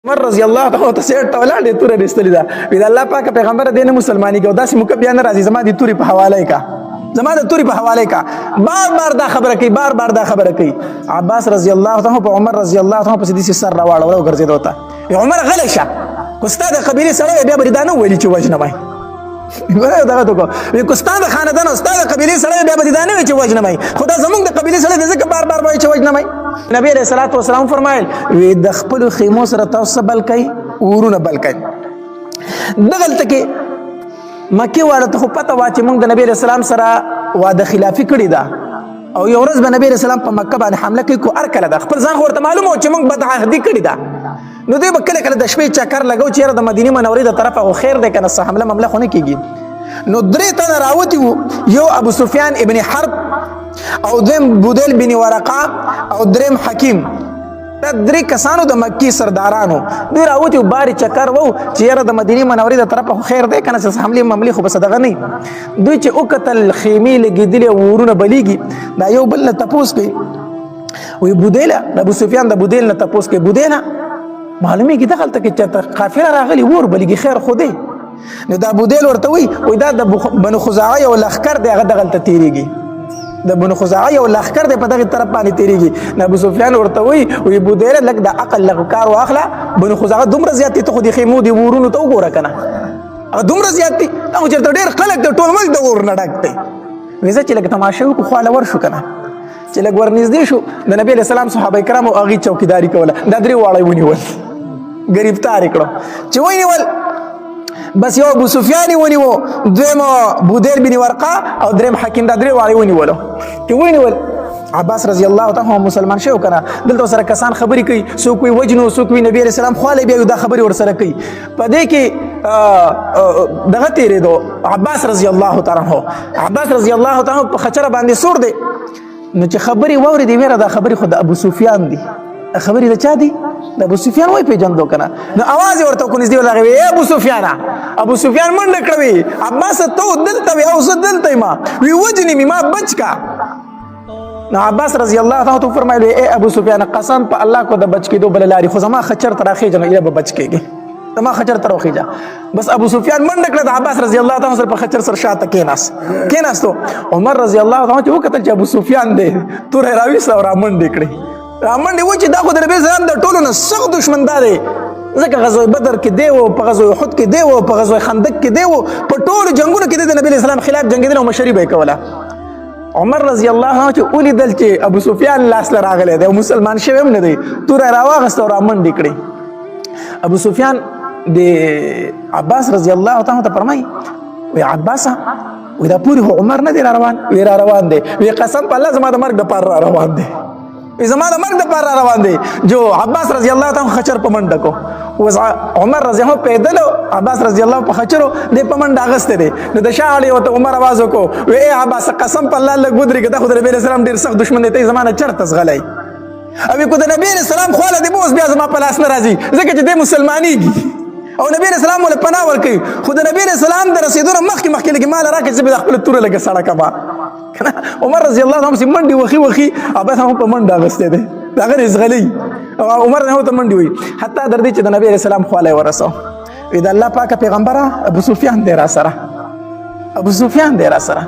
عمر رضی الله تعالی ته سیټ ولاړ دې تورې رستلې ده وی الله پاک پیغمبر دې نه مسلمانی کو داسې مکه بیان راځي زما دې تورې په حواله کا زما د تورې په حواله کا بار دا خبره کوي بار دا خبره کوي عباس رضی الله تعالی په عمر رضی الله تعالی په دې سر راوړل او ګرځید وته عمر غلی شه کوستاد قبیله سره بیا بری دانه ویلی چې وجنه مای ګوره دا ته کو وی کوستاد خاندان استاد قبیله سره بیا بری دانه چې وجنه مای خدا زمونږ د قبیله سره دغه بار وای چې وجنه مای نبی علیہ الصلوۃ والسلام فرمایل وی د خپل خیمو سره تاسو بل کوي ورونه بل کوي دغلت کې مکه والا ته پته وا چې موږ د نبی علیہ السلام سره واده خلافی کړی دا او یو ورځ به نبی علیہ السلام په مکه باندې حمله کوي کو ارکل دا خپل ځان ورته معلومه چې موږ بد عهدی کړی دا نو دوی به کله کله د شپې چکر لګاو چې د مدینه منورې د طرفه خو خیر دی کنه حمله ممله خو نه کیږي نو درې تنه راوتی یو ابو سفیان ابن حرب او دویم بودیل بن ورقه او دریم حکیم دا درې کسانو د مکی سردارانو دوی راوتی باري چکر وو چې د مدینه منورې د طرفه خو خیر دی کنه حمله ممله خو بس دغه نه دوی چې او قتل خیمه لګیدل ورونه بلیږي دا یو بل نه تپوس کوي وی بودیل ابو سفیان د بودیل نه تپوس کوي بودیل معلومه کی دخل ته چې قافله راغلی ور بلګي خیر خو دی نو دا بودیل ورته وی دا د بنو خزاعه او لخر دی هغه دغل ته تیریږي د بنو خزاعه او لخر دی په دغه طرف باندې تیریږي نو ابو سفیان ورته وی بودیل لک د عقل لغ کار واخله بنو خزاعه دومره زیات ته خو دی خیمو دی ورونو ته وګوره کنه او دومره زیات دي او چې ډېر خلک د ټول ملک د ور نه ډکته ویزه چې لکه تماشه کو خاله ور شو کنه چې لګ ور نږدې شو د نبی له سلام صحابه کرام او اغي چوکیداری کوله دا درې واړی ونیول گرفتار کړو چې ونیول بس یو ابو سفیان ونیو دویم بودیل بن ورقه او دریم حکیم دا درې واړی ونیول چې ونیول عباس رضی الله تعالی مسلمان شو کنه دلته سره کسان خبرې کوي څوک وي وجنو څوک وي نبی رسول الله خو بیا دا خبرې ور سره کوي په دې کې دغه تیرې دو عباس رضی الله تعالی عنہ عباس رضی الله تعالی په خچره باندې سور دی نو چې خبرې ووري دی ویره دا خبرې خود ابو سفیان دی خبرې د چا دی د ابو سفیان وای پیجندو کنه نو आवाज ورته کو نږدې ولغوي اے ابو سفیان ابو سفیان منډه کړوي عباس ته دلته وی او زه دلته ما وی وجنی ما بچ کا نو عباس رضی الله تعالی فرمایلی اے ابو سفیان قسم په الله کو د بچ کېدو بل لاري خو زما خچر تراخې جن اله به بچ کېږي زما خچر تراخې بس ابو سفیان منډه کړه د عباس رضی الله تعالی په خچر سر شاته کېناستو عمر رضی الله تعالی وکتل چې ابو سفیان دی تور راوي سره منډه کړي رامنډي و چې دا خو د نبی سلام د ټولو نه سخت دشمن دی ځکه غزوه بدر کې دی او په غزوه احد کې دی او په غزوه خندق کې دی او په ټولو جنگونو کې د نبی اسلام خلاف جنگیدل او مشري به کوله عمر رضی الله عنه چې ولیدل چې ابو سفیان لاس لراغله دی او مسلمان شوی هم نه دی تور راواغست او رامنډي کړي ابو سفیان د عباس رضی الله تعالی ته فرمایي وی عباس وی دا پوری عمر نه دی روان دی وی قسم په الله زما د مرګ د پاره روان دی زما د مرګ د پاره روان دی جو عباس رضی الله تعالی خچر په منډه کو عمر رضی الله پیدل عباس رضی الله په خچرو د په منډه اغسته دی نو د شاعلی او عمر आवाज وکړو وی عباس قسم په الله لګودري کده خدای نبی اسلام ډیر سخت دشمن دی ته زمانه چرته زغلای او کو د نبی اسلام خو له دی بوس بیا زما په لاس نه راځي ځکه چې د مسلمانېږي او نبی اسلام ول پناه ور کوي خو د نبی اسلام در رسیدو مخکې لګي مال راکې چې د خپل تور لګه سړک ما عمر رضی الله عنه منډي وخی عباس هم په منډه غسته دي دا غیر ازغلی او عمر نه ته منډي وي حتی در دې چې د نبی رسول الله خو له ورسو اذا الله پاک پیغمبره ابو سفیان دی را سره ابو سفیان دی را سره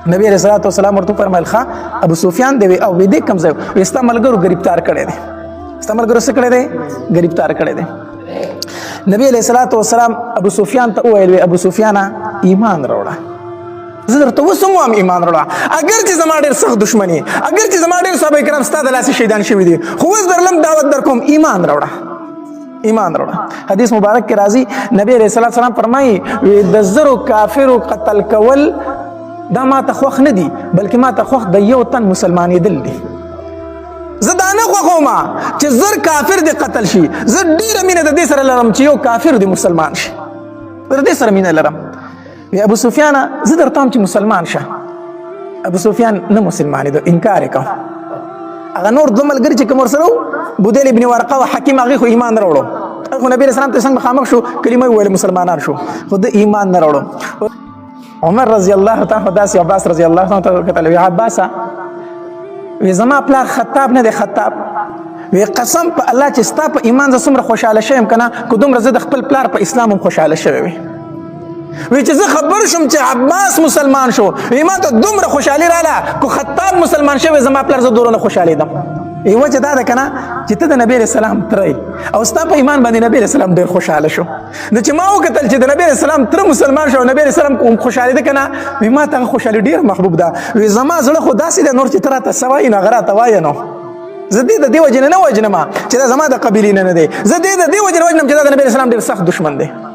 نبی رسول الله والسلام ورته فرمایل ښا ابو سفیان دی او دې کم ځای استعمالګرو گرفتار کړي دي استعمالګرو څه کړي دي گرفتار کړي دي نبی علیہ الصلوۃ والسلام ابو سفیان ته ویل ابو سفیان ایمان راوړه زه درته وسوم ایمان راوړه اگر چې زما ډېر سخت دښمنی اگر چې زما ډېر صحابه کرام ستاسو لاس شهیدان شوي دي خو اوس درلم دعوت در کوم ایمان راوړه حدیث مبارک کې راځي نبی علیہ الصلوۃ والسلام فرمایي د زرو کافرو قتل کول دا ما ته خوښ نه دي بلکې ما ته خوښ د یو تن مسلمانېدل دي زه دا نه خوښوم چې زر کافر دې قتل شي زه ډېره مینه د دې سره لرم چې یو کافر دې مسلمان شي د دې سره مینه لرم وی ابو سفیان زه درته وایم چې مسلمان شه ابو سفیان نه مسلمانېدو انکار یې کوه هغه نور دوه ملګري چې کوم ورسره بودیل ابن ورقه او حکیم هغې خو ایمان نه راوړو خو نبي اسلام ته څنګه مخامخ شو کلمه ویل مسلمانان شو خو د ایمان نه راوړو عمر رضی الله تعالی داسې عباس رضی الله تعالی کتل وی عباسه وی زما پلار خطاب نه دی خطاب وی قسم په الله چې ستا په ایمان زه څومره خوشحاله شوم که نه که دومره زه د خپل پلار په اسلام هم خوشحاله شوی وي. وی چې زه خبر شوم چې عباس مسلمان شو وی ما ته دومره خوشحالي راله که خطاب مسلمان شوی زما پلار زه دورونه خوشحالېدم. وجه دا ده که نه چې ته د نبي علیه السلام تره او ستا په ایمان باندې نبي علیه السلام ډېر خوشحاله شو. نو چې ما وکتل چې د نبي علیه السلام تره مسلمان شو او نبي علیه السلام خوشحالېده که نه وی ما ته هغه خوشحالي ډېر محبوب ده. وی زما زړه خو داسې دی نور چې ته راته څه وایي نو هغه راته وایه نو زه دې د دې وجې نه وژنم چې دا زما د قبیلې نه دی، زه دې د دې وجې نه وژنم چې دا د نبي علیه السلام ډېر سخت دښمن دی.